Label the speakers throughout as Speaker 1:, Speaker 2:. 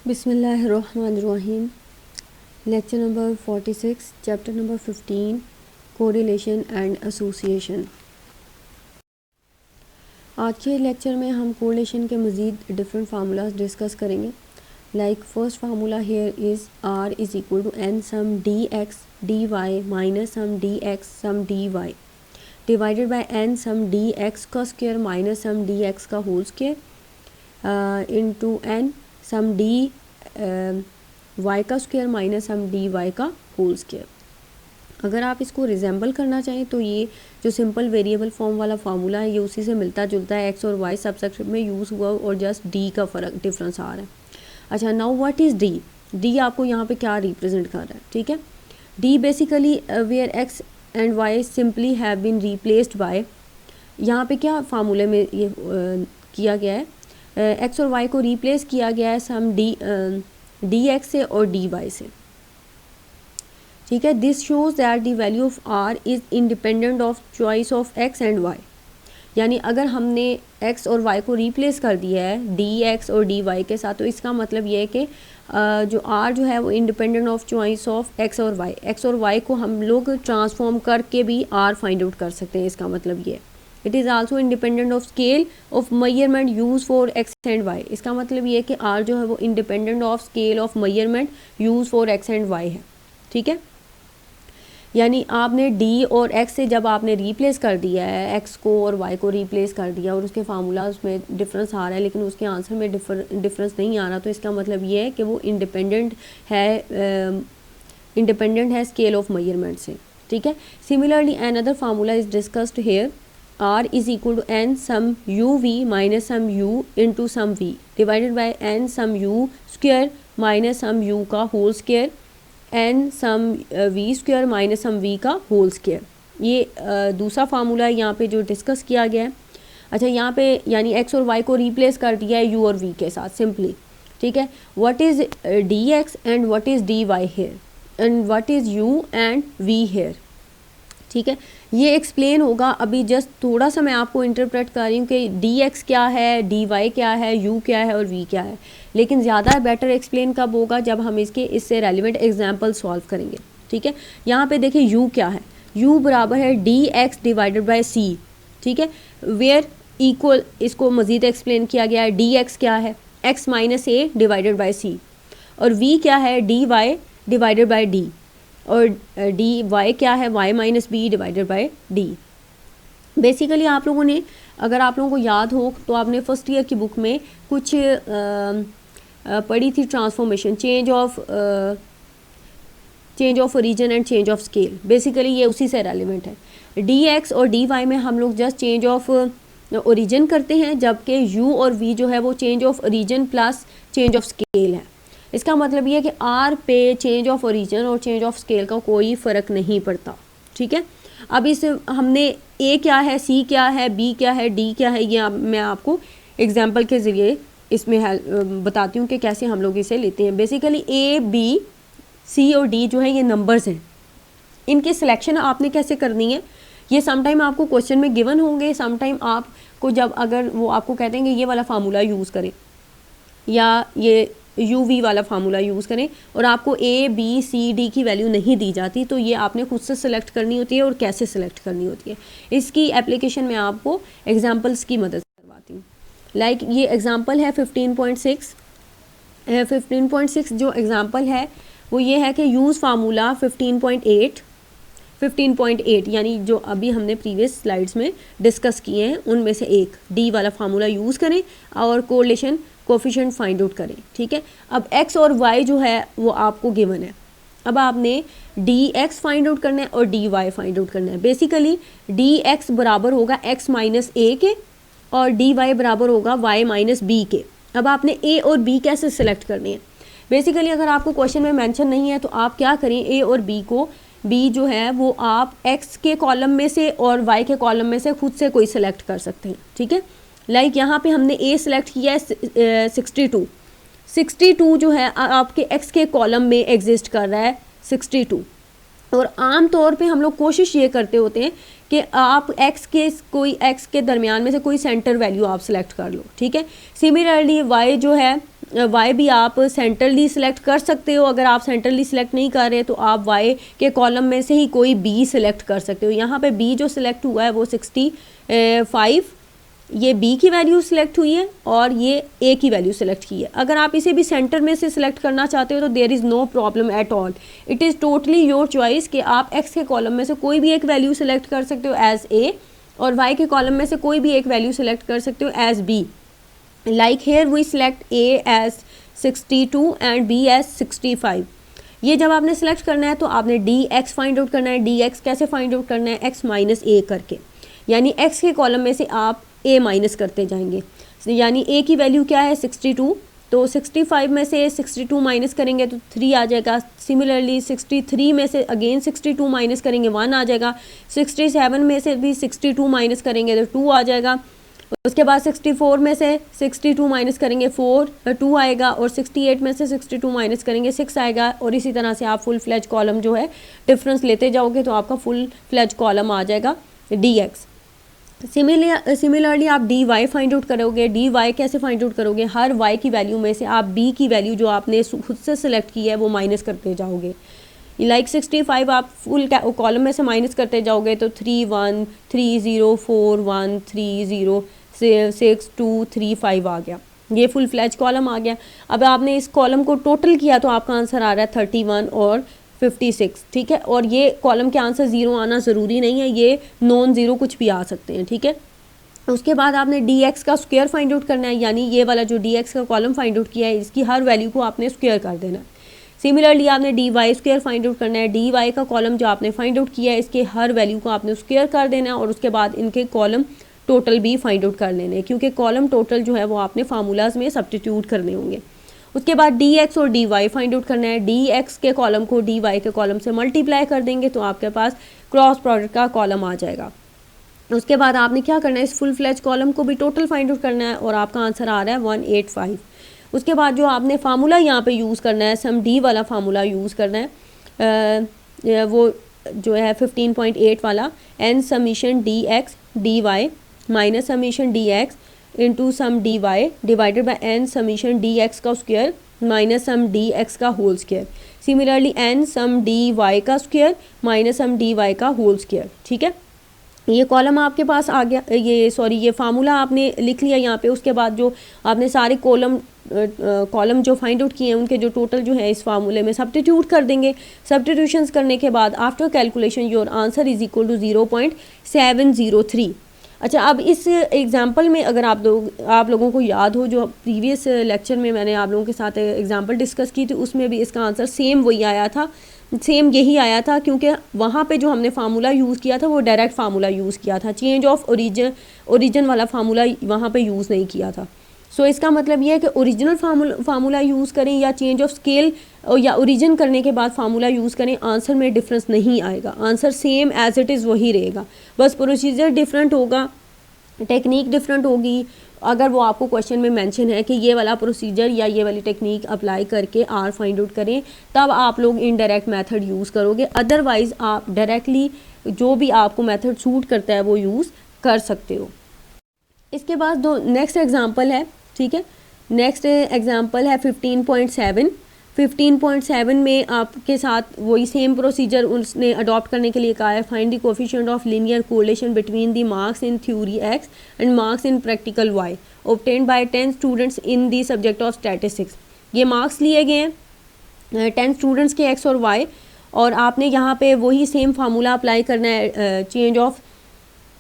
Speaker 1: बिस्मिल्लाहिर्रहमानिर्रहीम। Lecture number 46, chapter number 15, correlation and association. आज के लेक्चर में हम कोरिलेशन के मज़ीद डिफरेंट फार्मूलाज डिस्कस करेंगे। Like first formula here is R is equal to N sum D X D Y minus sum D X sum D Y divided by N sum D X का square minus sum D X का whole square into N sum D Y का square minus sum D Y का whole square. अगर आप इसको resemble करना चाहें तो ये जो सिंपल वेरिएबल फॉर्म वाला फार्मूला है ये उसी से मिलता जुलता है। एक्स और वाई सबसेक्शन में यूज़ हुआ और जस्ट डी का फ़र्क डिफरेंस आ रहा है। अच्छा, now what is D? D आपको यहाँ पे क्या रिप्रेजेंट कर रहा है? ठीक है, D basically where X and Y simply have been replaced by, यहाँ पे क्या फार्मूले में ये किया गया है, एक्स और वाई को रिप्लेस किया गया है सम डी एक्स से और डी वाई से। ठीक है, this shows that the value of R is independent of choice of X and Y. यानी अगर हमने एक्स और वाई को रिप्लेस कर दिया है डी एक्स और डी वाई के साथ, तो इसका मतलब ये है कि जो आर जो है वो independent of choice of x और वाई। एक्स और वाई को हम लोग ट्रांसफॉर्म करके भी आर फाइंड आउट कर सकते हैं। इसका मतलब ये है it is also independent of scale of measurement use for X and Y. इसका मतलब ये है कि आर जो है वो independent of scale of measurement use for X and Y है। ठीक है, यानी आपने डी और एक्स से जब आपने रिप्लेस कर दिया है, एक्स को और वाई को रिप्लेस कर दिया और उसके फार्मूला उसमें डिफरेंस आ रहा है लेकिन उसके आंसर में डिफरेंस नहीं आ रहा, तो इसका मतलब ये है कि वो इंडिपेंडेंट है स्केल ऑफ मेजरमेंट से। ठीक है, similarly another formula is discussed here, r is equal to n sum uv minus sum u into sum v divided by n sum u square minus sum u का whole square n sum v square minus sum v का whole square. ये दूसरा formula है यहाँ पे जो discuss किया गया है। अच्छा, यहाँ पे यानी x और y को रिप्लेस कर दिया है u और v के साथ सिंपली। ठीक है, what is dx and what is dy here and what is u and v here. ठीक है, ये एक्सप्लेन होगा अभी। जस्ट थोड़ा सा मैं आपको इंटरप्रेट कर रही हूँ कि डी एक्स क्या है, डी वाई क्या है, यू क्या है और वी क्या है, लेकिन ज़्यादा बेटर एक्सप्लेन कब होगा जब हम इससे रेलिवेंट एग्जांपल सॉल्व करेंगे। ठीक है, यहाँ पे देखिए यू क्या है, यू बराबर है डी एक्स डिवाइडेड बाई सी। ठीक है, वेयर इक्वल, इसको मज़ीद एक्सप्लेन किया गया है। डी एक्स क्या है, X minus A divided by C, और वी क्या है, D Y divided by D, और डी वाई क्या है, Y minus B divided by D. Basically आप लोगों ने, अगर आप लोगों को याद हो तो आपने फर्स्ट ईयर की बुक में कुछ पढ़ी थी transformation, change of origin and change of scale. Basically ये उसी से रेलिवेंट है। डी एक्स और डी वाई में हम लोग जस्ट चेंज ऑफ ओरिजिन करते हैं, जबकि यू और वी जो है वो change of origin plus change of scale है। इसका मतलब ये है कि आर पे चेंज ऑफ ओरिजिन और चेंज ऑफ स्केल का कोई फ़र्क नहीं पड़ता। ठीक है, अब इस हमने ए क्या है, सी क्या है, बी क्या है, डी क्या है, ये मैं आपको एग्जांपल के ज़रिए इसमें बताती हूँ कि कैसे हम लोग इसे लेते हैं। बेसिकली ए बी सी और डी जो है ये नंबर्स हैं, इनकी सिलेक्शन आपने कैसे करनी है ये समटाइम आपको क्वेश्चन में गिवन होंगे, समटाइम आपको जब अगर वो आपको कहते हैं कि ये वाला फार्मूला यूज़ करें या ये UV वाला फार्मूला यूज़ करें और आपको A B C D की वैल्यू नहीं दी जाती, तो ये आपने खुद से सिलेक्ट करनी होती है और कैसे सिलेक्ट करनी होती है इसकी एप्लीकेशन में आपको एग्जांपल्स की मदद करवाती हूँ। लाइक ये एग्जांपल है 15.6। 15.6 जो एग्जांपल है वो ये है कि यूज़ फार्मूला 15.8 यानी जो अभी हमने प्रीवियस स्लाइड्स में डिस्कस किए हैं उनमें से एक डी वाला फार्मूला यूज़ करें और कोरिलेशन कोफिशिएंट फाइंड आउट करें। ठीक है, अब x और y जो है वो आपको गिवन है। अब आपने dx फाइंड आउट करना है और dy फाइंड आउट करना है। बेसिकली dx बराबर होगा x माइनस ए के और dy बराबर होगा y माइनस बी के। अब आपने a और b कैसे सिलेक्ट करने हैं? बेसिकली अगर आपको क्वेश्चन में मेंशन नहीं है तो आप क्या करें, a और b को, b जो है वो आप x के कॉलम में से और y के कॉलम में से खुद से कोई सिलेक्ट कर सकते हैं। ठीक है, लाइक यहाँ पे हमने A सिलेक्ट किया है 62 जो है आपके X के कॉलम में एग्जिस्ट कर रहा है 62, और आम तौर पे हम लोग कोशिश ये करते होते हैं कि आप X के दरमियान में से कोई सेंटर वैल्यू आप सिलेक्ट कर लो। ठीक है, सिमिलरली Y जो है वाई भी आप सेंट्रली सिलेक्ट कर सकते हो। अगर आप सेंट्रली सिलेक्ट नहीं कर रहे तो आप वाई के कॉलम में से ही कोई बी सिलेक्ट कर सकते हो। यहाँ पे बी जो सिलेक्ट हुआ है वो 65, ये बी की वैल्यू सिलेक्ट हुई है और ये ए की वैल्यू सिलेक्ट की है। अगर आप इसे भी सेंटर में से सिलेक्ट करना चाहते हो तो there is no problem at all, it is totally your choice कि आप एक्स के कॉलम में से कोई भी एक वैल्यू सिलेक्ट कर सकते हो एज ए और वाई के कॉलम में से कोई भी एक वैल्यू सिलेक्ट कर सकते हो as B. Like here we select A as 62 and B as 65। ये जब आपने सेलेक्ट करना है तो आपने डी एक्स फाइंड आउट करना है। डी एक्स कैसे फाइंड आउट करना है? एक्स माइनस ए करके, यानी एक्स के कॉलम में से आप ए माइनस करते जाएंगे। यानी ए की वैल्यू क्या है? 62, तो 65 में से 62 माइनस करेंगे तो 3 आ जाएगा। सिमिलरली 63 में से अगेन 62 माइनस करेंगे 1 आ जाएगा। 67 में से भी 62 माइनस करेंगे तो 2 आ जाएगा। उसके बाद 64 में से 62 माइनस करेंगे 2 आएगा और 68 में से 62 माइनस करेंगे 6 आएगा। और इसी तरह से आप फुल फ्लैज कॉलम जो है डिफरेंस लेते जाओगे तो आपका फुल फ्लैज कॉलम आ जाएगा डी एक्स। सिमिलरली आप डी वाई फाइंड आउट करोगे। डी वाई कैसे फाइंड आउट करोगे? हर वाई की वैल्यू में से आप बी की वैल्यू जो आपने खुद से सिलेक्ट की है वो माइनस करते जाओगे। लाइक 65 आप फुल कॉलम में से माइनस करते जाओगे तो 3 1 3 0 4 1 3 0 6 2 3 5 आ गया। ये फुल फ्लैज कॉलम आ गया। अब आपने इस कॉलम को टोटल किया तो आपका आंसर आ रहा है 31 और 56, ठीक है। और ये कॉलम के आंसर 0 आना ज़रूरी नहीं है, ये नॉन ज़ीरो कुछ भी आ सकते हैं, ठीक है। उसके बाद आपने डी एक्स का स्क्वायर फाइंड आउट करना है, यानी ये वाला जो डी एक्स का कॉलम फाइंड आउट किया है इसकी हर वैल्यू को आपने स्क्वायर कर देना है। सिमिलरली आपने D Y square find out करना है। डी वाई का कॉलम जो आपने फाइंड आउट किया है इसके हर वैल्यू को आपने स्क्वायर कर देना है और उसके बाद इनके कॉलम टोटल भी फाइंड आउट कर लेने, क्योंकि कॉलम टोटल जो है वो आपने फार्मूलाज में सब्स्टिट्यूट करने होंगे। उसके बाद डी एक्स और डी वाई फाइंड आउट करना है। डी एक्स के कॉलम को डी वाई के कॉलम से मल्टीप्लाई कर देंगे तो आपके पास क्रॉस प्रोडक्ट का कॉलम आ जाएगा। उसके बाद आपने क्या करना है? इस फुल फ्लैज कॉलम को भी टोटल फाइंड आउट करना है और आपका आंसर आ रहा है 185। उसके बाद जो आपने फार्मूला यहाँ पे यूज़ करना है, सम डी वाला फार्मूला यूज़ करना है, वो जो है 15.8 वाला, N summation D X D Y minus summation D X into sum D Y divided by N summation D X का square minus sum D X का whole square. Similarly N sum D Y का square minus sum D Y का whole square, ठीक है। ये column आपके पास आ गया, ये फार्मूला आपने लिख लिया यहाँ पे। उसके बाद जो आपने सारे कॉलम जो फाइंड आउट किए हैं उनके जो टोटल जो है इस फार्मूले में सब्स्टिट्यूट कर देंगे। सब्स्टिट्यूशंस करने के बाद after calculation your answer is equal to 0.703। अच्छा, अब इस एग्जांपल में अगर आप लोगों को याद हो, जो प्रीवियस लेक्चर में मैंने आप लोगों के साथ एग्जांपल डिस्कस की थी उसमें भी इसका आंसर सेम वही आया था, सेम यही आया था, क्योंकि वहाँ पे जो हमने फार्मूला यूज़ किया था वो डायरेक्ट फार्मूला यूज़ किया था, चेंज ऑफ ओरिजिन वाला फार्मूला वहाँ पे यूज़ नहीं किया था। सो इसका मतलब ये है कि ओरिजिनल फार्मूला यूज़ करें या चेंज ऑफ स्केल या ओरिजिन करने के बाद फार्मूला यूज़ करें, आंसर में डिफरेंस नहीं आएगा, answer same as it is वही रहेगा, बस प्रोसीजर डिफरेंट होगा, टेक्निक डिफरेंट होगी। अगर वो आपको क्वेश्चन में मेंशन है कि ये वाला प्रोसीजर या ये वाली टेक्निक अप्लाई करके आर फाइंड आउट करें, तब आप लोग इनडायरेक्ट मेथड यूज़ करोगे, अदरवाइज़ आप डायरेक्टली जो भी आपको मेथड सूट करता है वो यूज़ कर सकते हो। इसके बाद दो नेक्स्ट एग्जांपल है, ठीक है। नेक्स्ट एग्जांपल है 15.7। 15.7 में आपके साथ वही सेम प्रोसीजर उसने अडॉप्ट करने के लिए कहा है, find the coefficient of linear correlation between the marks in theory X and marks in practical Y obtained by 10 students in the subject of statistics. ये मार्क्स लिए गए हैं 10 स्टूडेंट्स के एक्स और वाई, और आपने यहाँ पे वही सेम फार्मूला अप्लाई करना है, चेंज ऑफ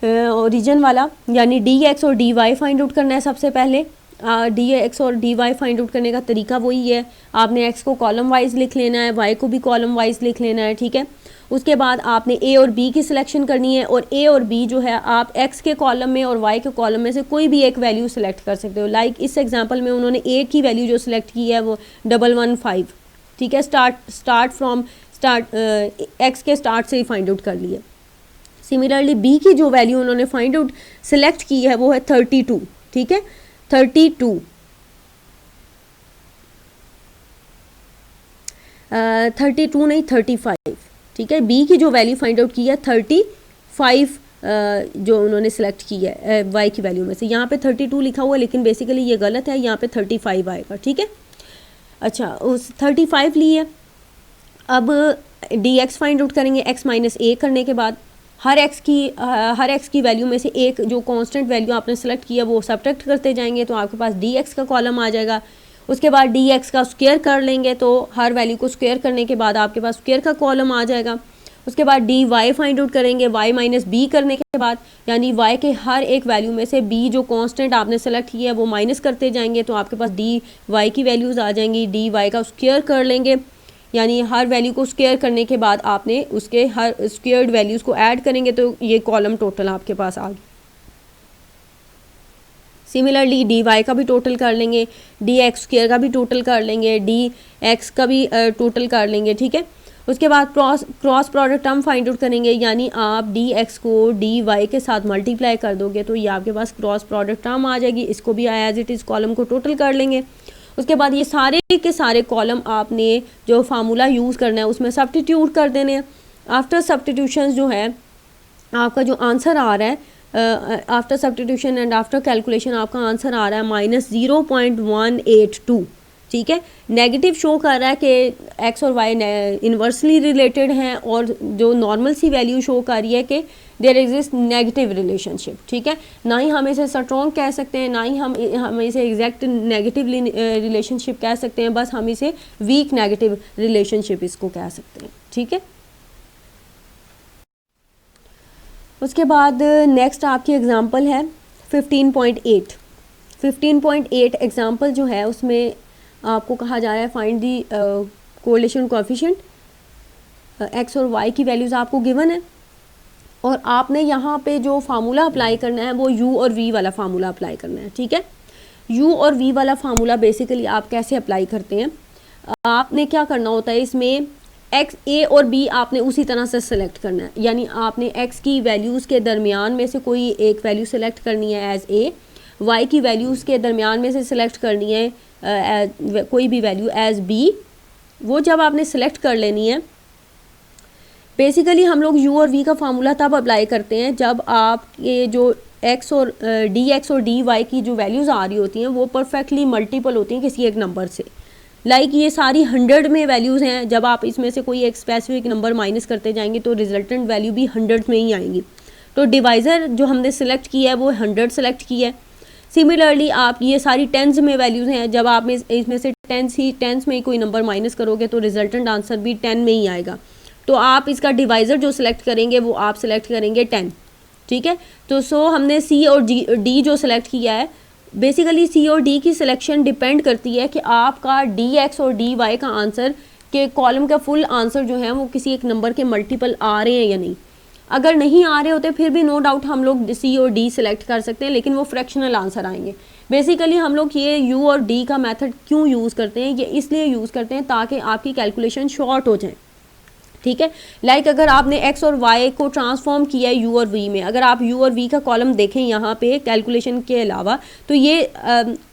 Speaker 1: ओरिजिन वाला, यानी डी एक्स और डी वाई फाइंड आउट करना है। सबसे पहले डी एक्स और डी वाई फाइंड आउट करने का तरीका वही है, आपने एक्स को कॉलम वाइज लिख लेना है, वाई को भी कॉलम वाइज लिख लेना है, ठीक है। उसके बाद आपने ए और बी की सिलेक्शन करनी है, और ए और बी जो है आप एक्स के कॉलम में और वाई के कॉलम में से कोई भी एक वैल्यू सेलेक्ट कर सकते हो। लाइक इस एग्जांपल में उन्होंने ए की वैल्यू जो सिलेक्ट की है वो 115, ठीक है, एक्स के स्टार्ट से ही फाइंड आउट कर लिए। सिमिलरली बी की जो वैल्यू उन्होंने फाइंड आउट सेलेक्ट की है वो है 32, ठीक है, 32 32 नहीं 35, ठीक है। बी की जो वैल्यू फाइंड आउट की है 35 जो उन्होंने सेलेक्ट की है y की वैल्यू में से। यहाँ पे 32 लिखा हुआ है लेकिन बेसिकली ये गलत है, यहाँ पे 35 आएगा, ठीक है। अच्छा, उस 35 लिए अब dx फाइंड आउट करेंगे x माइनस a करने के बाद हर x की वैल्यू में से एक जो कांस्टेंट वैल्यू आपने सेलेक्ट किया वो सब्ट्रैक्ट करते जाएंगे तो आपके पास dx का कॉलम आ जाएगा। उसके बाद dx का स्क्वायर कर लेंगे तो हर वैल्यू को स्क्वायर करने के बाद आपके पास स्क्वायर का कॉलम आ जाएगा। उसके बाद dy फाइंड आउट करेंगे y माइनस बी करने के बाद, यानी y के हर एक वैल्यू में से b जो कांस्टेंट आपने सेलेक्ट किया है वो माइनस करते जाएंगे तो आपके पास dy की वैल्यूज़ आ जाएंगी। dy का स्क्वायर कर लेंगे, यानी हर वैल्यू को स्क्वायर करने के बाद आपने उसके हर स्क्वायर्ड वैल्यूज़ को ऐड करेंगे तो ये कॉलम टोटल आपके पास आ गया। सिमिलरली dy का भी टोटल कर लेंगे, dx स्क्वायर का भी टोटल कर लेंगे, dx का भी टोटल कर लेंगे, ठीक है। उसके बाद cross product term find out करेंगे, यानी आप dx को dy के साथ मल्टीप्लाई कर दोगे तो ये आपके पास क्रॉस प्रोडक्ट टर्म आ जाएगी। इसको भी एज इट इज़ कॉलम को टोटल कर लेंगे। उसके बाद ये सारे के सारे कॉलम आपने जो फार्मूला यूज़ करना है उसमें सब्स्टिट्यूट कर देने हैं। आफ्टर सब्स्टिट्यूशन जो है आपका जो आंसर आ रहा है, after substitution and after calculation आपका आंसर आ रहा है -0.182, ठीक है। नेगेटिव शो कर रहा है कि x और y इन्वर्सली रिलेटेड हैं और जो नॉर्मल सी वैल्यू शो कर रही है कि देयर एग्जिस्ट नेगेटिव रिलेशनशिप, ठीक है। ना ही हम इसे स्ट्रॉन्ग कह सकते हैं, ना ही हम इसे एग्जैक्ट नेगेटिव रिलेशनशिप कह सकते हैं, बस हम इसे वीक नेगेटिव रिलेशनशिप इसको कह सकते हैं, ठीक है। उसके बाद नेक्स्ट आपकी एग्जांपल है 15.8। 15.8 एग्जांपल जो है उसमें आपको कहा जा रहा है find the correlation coefficient. x और y की वैल्यूज़ आपको गिवन है और आपने यहाँ पे जो फार्मूला अप्लाई करना है वो u और v वाला फार्मूला अप्लाई करना है, ठीक है। u और v वाला फार्मूला बेसिकली आप कैसे अप्लाई करते हैं, आपने क्या करना होता है इसमें x a और b आपने उसी तरह से सेलेक्ट करना है, यानी आपने x की वैल्यूज़ के दरमियान में से कोई एक वैल्यू सेलेक्ट करनी है एज a, y की वैल्यूज़ के दरमियान में से सिलेक्ट करनी है कोई भी वैल्यू एज b। वो जब आपने सेलेक्ट कर लेनी है, बेसिकली हम लोग u और v का फार्मूला तब अप्लाई करते हैं जब आप ये जो x और dx और dy की जो वैल्यूज़ आ रही होती हैं वो परफेक्टली मल्टीपल होती हैं किसी एक नंबर से। लाइक ये सारी 100 में वैल्यूज़ हैं, जब आप इसमें से कोई एक स्पेसिफिक नंबर माइनस करते जाएंगे तो रिजल्टेंट वैल्यू भी 100 में ही आएंगी। तो डिवाइज़र जो हमने सेलेक्ट किया है वो 100 सेलेक्ट किया है। सिमिलरली आप ये सारी टेंस में वैल्यूज़ हैं, जब आप इसमें से टेंस में ही कोई नंबर माइनस करोगे तो रिजल्टेंट आंसर भी 10 में ही आएगा। तो आप इसका डिवाइज़र जो सिलेक्ट करेंगे वो आप सिलेक्ट करेंगे 10, ठीक है। तो हमने C और D जो सिलेक्ट किया है, बेसिकली C और D की सिलेक्शन डिपेंड करती है कि आपका dx और dy का आंसर के कॉलम का फुल आंसर जो है वो किसी एक नंबर के मल्टीपल आ रहे हैं या नहीं। अगर नहीं आ रहे होते फिर भी नो डाउट हम लोग C और D सिलेक्ट कर सकते हैं, लेकिन वो फ्रैक्शनल आंसर आएंगे। बेसिकली हम लोग ये U और D का मेथड क्यों यूज़ करते हैं, ये इसलिए यूज़ करते हैं ताकि आपकी कैलकुलेशन शॉर्ट हो जाए, ठीक है। लाइक अगर आपने x और y को ट्रांसफॉर्म किया है u और v में, अगर आप u और v का कॉलम देखें यहाँ पे कैलकुलेशन के अलावा तो ये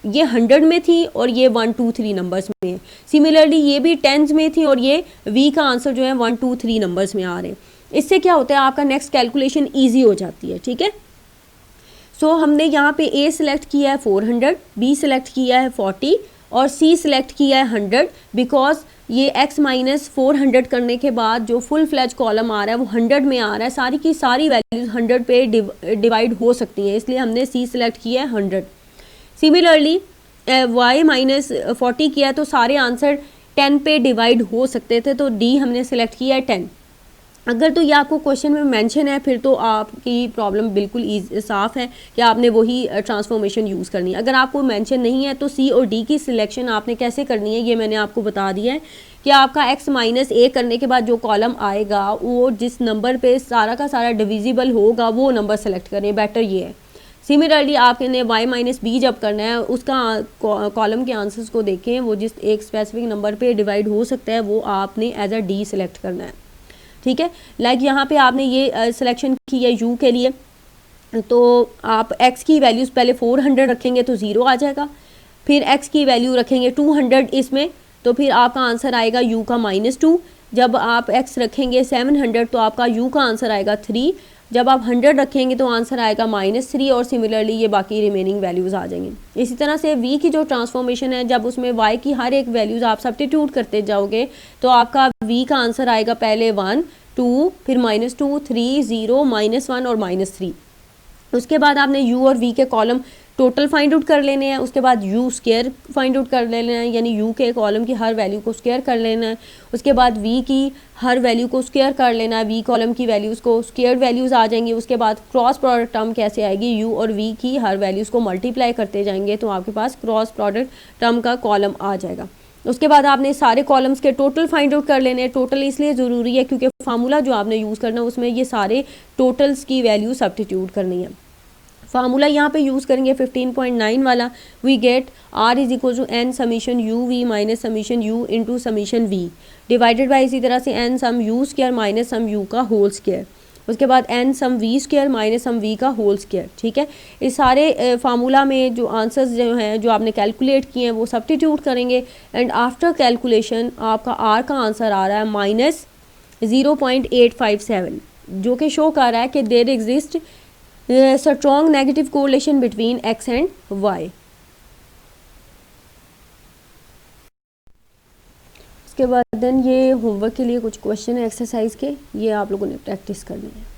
Speaker 1: 100 में थी और ये 1 2 3 नंबर्स में है। सिमिलरली ये भी टेंस में थी और ये v का आंसर जो है 1 2 3 नंबर्स में आ रहे हैं। इससे क्या होता है आपका नेक्स्ट कैलकुलेशन ईजी हो जाती है, ठीक है। हमने यहाँ पे a सिलेक्ट किया है 400, b सिलेक्ट किया है 40 और c सिलेक्ट किया है 100, बिकॉज ये x माइनस 400 करने के बाद जो फुल फ्लैज कॉलम आ रहा है वो 100 में आ रहा है, सारी की सारी वैल्यूज 100 पे डिवाइड हो सकती हैं, इसलिए हमने c सिलेक्ट किया है 100। सिमिलरली y माइनस 40 किया तो सारे आंसर 10 पे डिवाइड हो सकते थे, तो d हमने सिलेक्ट किया है 10। अगर तो ये आपको क्वेश्चन में मेंशन है फिर तो आपकी प्रॉब्लम बिल्कुल साफ़ है कि आपने वही ट्रांसफॉर्मेशन यूज़ करनी है। अगर आपको मेंशन नहीं है तो सी और डी की सिलेक्शन आपने कैसे करनी है ये मैंने आपको बता दिया है कि आपका x माइनस ए करने के बाद जो कॉलम आएगा वो जिस नंबर पे सारा का सारा डिविजिबल होगा वो नंबर सेलेक्ट करें, बेटर ये है। सिमिलरली आपने y माइनस बी जब करना है उसका कॉलम के आंसर्स को देखें, वो जिस एक स्पेसिफिक नंबर पे डिवाइड हो सकता है वो आपने एज अ डी सेलेक्ट करना है, ठीक है। लाइक यहाँ पे आपने ये सिलेक्शन की है u के लिए, तो आप x की वैल्यूज़ पहले 400 रखेंगे तो 0 आ जाएगा, फिर x की वैल्यू रखेंगे 200 इसमें तो फिर आपका आंसर आएगा u का -2। जब आप x रखेंगे 700 तो आपका u का आंसर आएगा 3, जब आप 100 रखेंगे तो आंसर आएगा -3 और सिमिलरली ये बाकी रिमेनिंग वैल्यूज़ आ जाएंगे। इसी तरह से v की जो ट्रांसफॉर्मेशन है, जब उसमें y की हर एक वैल्यूज़ आप सब्स्टिट्यूट करते जाओगे तो आपका v का आंसर आएगा पहले 1 2 फिर -2 3 0 -1 और -3। उसके बाद आपने u और v के कॉलम टोटल फाइंड आउट कर लेने हैं। उसके बाद u स्क्वायर फाइंड आउट कर लेना है, यानी u के कॉलम की हर वैल्यू को स्क्वायर कर लेना है। उसके बाद v की हर वैल्यू को स्क्वायर कर लेना है, v कॉलम की वैल्यूज़ को स्क्वायर वैल्यूज़ आ जाएंगी। उसके बाद क्रॉस प्रोडक्ट टर्म कैसे आएगी, u और v की हर वैल्यूज़ को मल्टीप्लाई करते जाएंगे तो आपके पास क्रॉस प्रोडक्ट टर्म का कॉलम आ जाएगा। उसके बाद आपने सारे कॉलम्स के टोटल फाइंड आउट कर लेने हैं। टोटल इसलिए ज़रूरी है क्योंकि फार्मूला जो आपने यूज़ करना है उसमें ये सारे टोटल्स की वैल्यू सब्स्टिट्यूट करनी है। फार्मूला यहाँ पे यूज़ करेंगे 15.9 वाला, we get r is equal to n summation u v minus summation u into summation v divided by इसी तरह से n sum u square minus sum u का होल स्क्वायर। उसके बाद n sum v square minus sum v का whole square. ठीक है, इस सारे फार्मूला में जो आंसर्स जो हैं जो आपने कैलकुलेट किए हैं वो सब्स्टिट्यूट करेंगे एंड आफ्टर कैलकुलेशन आपका r का आंसर आ रहा है -0.857, जो कि शो कर रहा है कि there exist strong negative correlation between x and y। उसके बाद देन ये होमवर्क के लिए कुछ क्वेश्चन है एक्सरसाइज के, ये आप लोगों ने प्रैक्टिस करनी है।